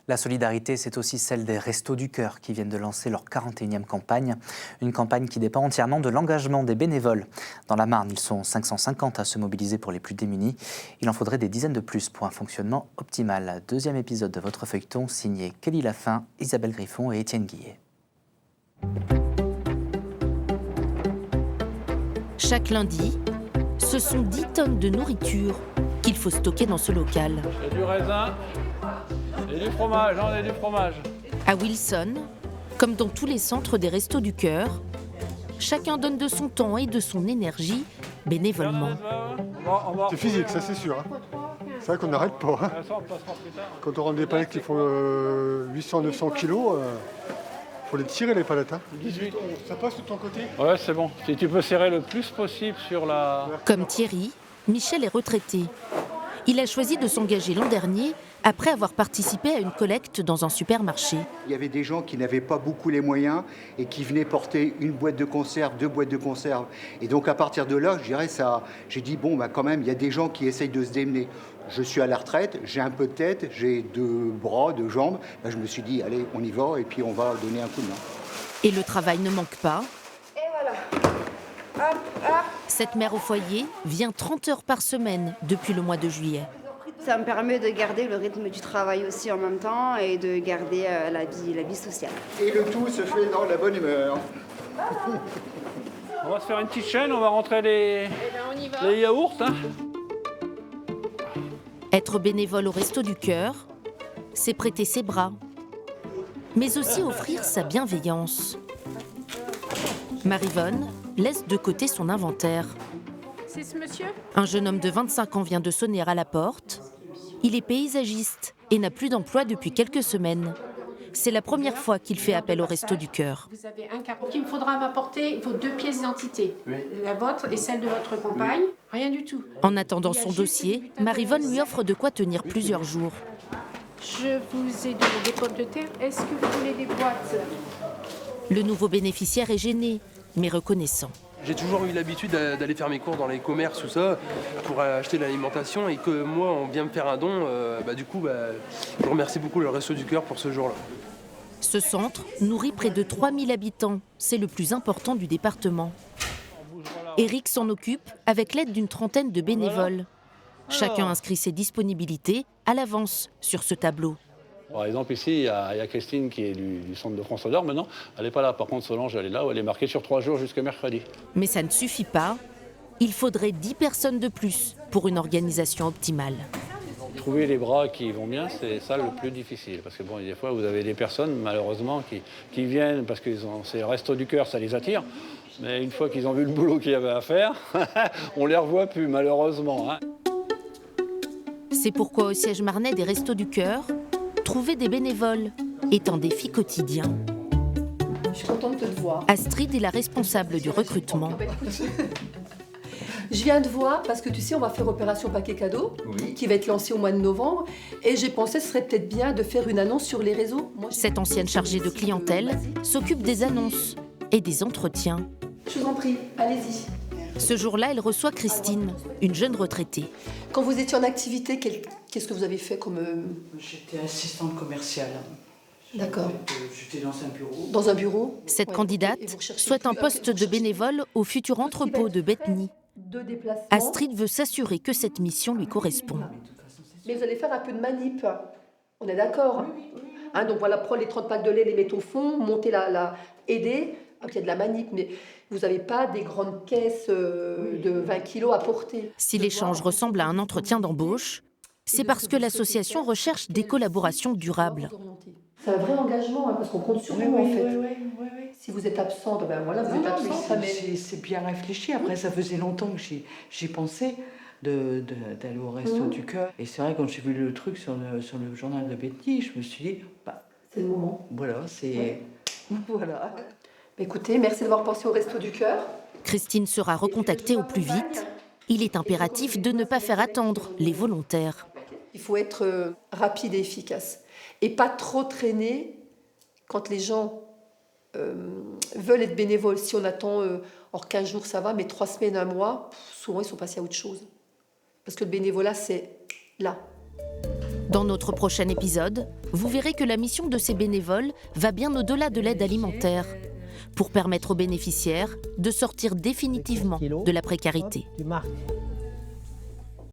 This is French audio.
La solidarité, c'est aussi celle des Restos du Cœur qui viennent de lancer leur 41e campagne. Une campagne qui dépend entièrement de l'engagement des bénévoles. Dans la Marne, ils sont 550 à se mobiliser pour les plus démunis. Il en faudrait des dizaines de plus pour un fonctionnement optimal. Deuxième épisode de votre feuilleton signé Kelly Lafin, Isabelle Griffon et Étienne Guillet. Chaque lundi, ce sont 10 tonnes de nourriture qu'il faut stocker dans ce local. Il y a du raisin et du fromage, on a du fromage. À Wilson, comme dans tous les centres des Restos du Cœur, chacun donne de son temps et de son énergie bénévolement. C'est physique, ça c'est sûr. C'est vrai qu'on n'arrête pas. Quand on rend des palettes qui font 800-900 kilos, faut les tirer les palettes. 18. Ça passe de ton côté? Ouais, c'est bon. Si tu peux serrer le plus possible sur la... Comme Thierry, Michel est retraité. Il a choisi de s'engager l'an dernier après avoir participé à une collecte dans un supermarché. Il y avait des gens qui n'avaient pas beaucoup les moyens et qui venaient porter une boîte de conserve, 2 boîtes de conserve. Et donc à partir de là, j'ai dit bon, quand même, il y a des gens qui essayent de se démener. Je suis à la retraite, j'ai un peu de tête, j'ai 2 bras, 2 jambes. Je me suis dit, allez, on y va et puis on va donner un coup de main. Et le travail ne manque pas. Et voilà. Hop, hop. Cette mère au foyer vient 30 heures par semaine depuis le mois de juillet. Ça me permet de garder le rythme du travail aussi en même temps et de garder la vie sociale. Et le tout se fait dans la bonne humeur. On va se faire une petite chaîne, on va rentrer les yaourts. Être bénévole au Restos du Cœur, c'est prêter ses bras, mais aussi offrir sa bienveillance. Marivonne laisse de côté son inventaire. C'est ce monsieur ? Un jeune homme de 25 ans vient de sonner à la porte. Il est paysagiste et n'a plus d'emploi depuis quelques semaines. C'est la première fois qu'il fait appel au Restos du Cœur. Vous avez un carton. Il me faudra m'apporter vos 2 pièces d'identité. Oui. La vôtre et celle de votre compagne. Rien du tout. En attendant son dossier, Marivonne lui offre de quoi tenir plusieurs jours. Je vous ai donné des pommes de terre. Est-ce que vous voulez des boîtes ? Le nouveau bénéficiaire est gêné, mais reconnaissant. J'ai toujours eu l'habitude d'aller faire mes courses dans les commerces, tout ça, pour acheter de l'alimentation. Et que moi, on vient me faire un don, je remercie beaucoup le Resto du Cœur pour ce jour-là. Ce centre nourrit près de 3000 habitants. C'est le plus important du département. Eric s'en occupe avec l'aide d'une trentaine de bénévoles. Chacun inscrit ses disponibilités à l'avance sur ce tableau. Par exemple, ici, il y a Christine qui est du centre de France Odeur maintenant. Elle n'est pas là. Par contre, Solange, elle est là. Elle est marquée sur 3 jours jusqu'à mercredi. Mais ça ne suffit pas. Il faudrait 10 personnes de plus pour une organisation optimale. Trouver les bras qui vont bien, c'est ça le plus difficile. Parce que bon, des fois, vous avez des personnes, malheureusement, qui viennent parce que c'est le Resto du Cœur, ça les attire. Mais une fois qu'ils ont vu le boulot qu'il y avait à faire, on ne les revoit plus, malheureusement. C'est pourquoi au siège marnais des Restos du Cœur, trouver des bénévoles est un défi quotidien. Je suis contente de te voir. Astrid est la responsable du recrutement. Je viens te voir parce que tu sais, on va faire opération paquet cadeau, qui va être lancée au mois de novembre. Et j'ai pensé que ce serait peut-être bien de faire une annonce sur les réseaux. Cette ancienne chargée de clientèle s'occupe des annonces et des entretiens. Je vous en prie, allez-y. Ce jour-là, elle reçoit Christine, une jeune retraitée. Quand vous étiez en activité, qu'est-ce que vous avez fait comme... J'étais assistante commerciale. D'accord. J'étais dans un bureau. Dans un bureau. Cette candidate souhaite un poste de bénévole au futur entrepôt de Bethany. Astrid veut s'assurer que cette mission lui correspond. Mais vous allez faire un peu de manip. On est d'accord. Donc voilà, prendre les 30 packs de lait, les mettre au fond, monter aider. Il y a de la manip, mais vous n'avez pas des grandes caisses de 20 kilos à porter. Si l'échange ressemble à un entretien d'embauche, c'est parce que l'association recherche des collaborations durables. C'est un vrai engagement, parce qu'on compte sur vous, en fait. Oui. Si vous êtes absente, vous êtes absente. C'est bien réfléchi. Après, ça faisait longtemps que j'y pensais d'aller au Resto du Cœur. Et c'est vrai, quand j'ai vu le truc sur le journal de Bethany, je me suis dit, c'est le moment. Voilà, c'est... Voilà. Écoutez, merci d'avoir pensé au Resto du Cœur. Christine sera recontactée au plus vite. Il est impératif de ne pas faire attendre les volontaires. Il faut être rapide et efficace. Et pas trop traîner quand les gens veulent être bénévoles. Si on attend, 15 jours, ça va, mais 3 semaines, 1 mois, souvent, ils sont passés à autre chose. Parce que le bénévolat, c'est là. Dans notre prochain épisode, vous verrez que la mission de ces bénévoles va bien au-delà de l'aide alimentaire, pour permettre aux bénéficiaires de sortir définitivement de la précarité. Tu marques.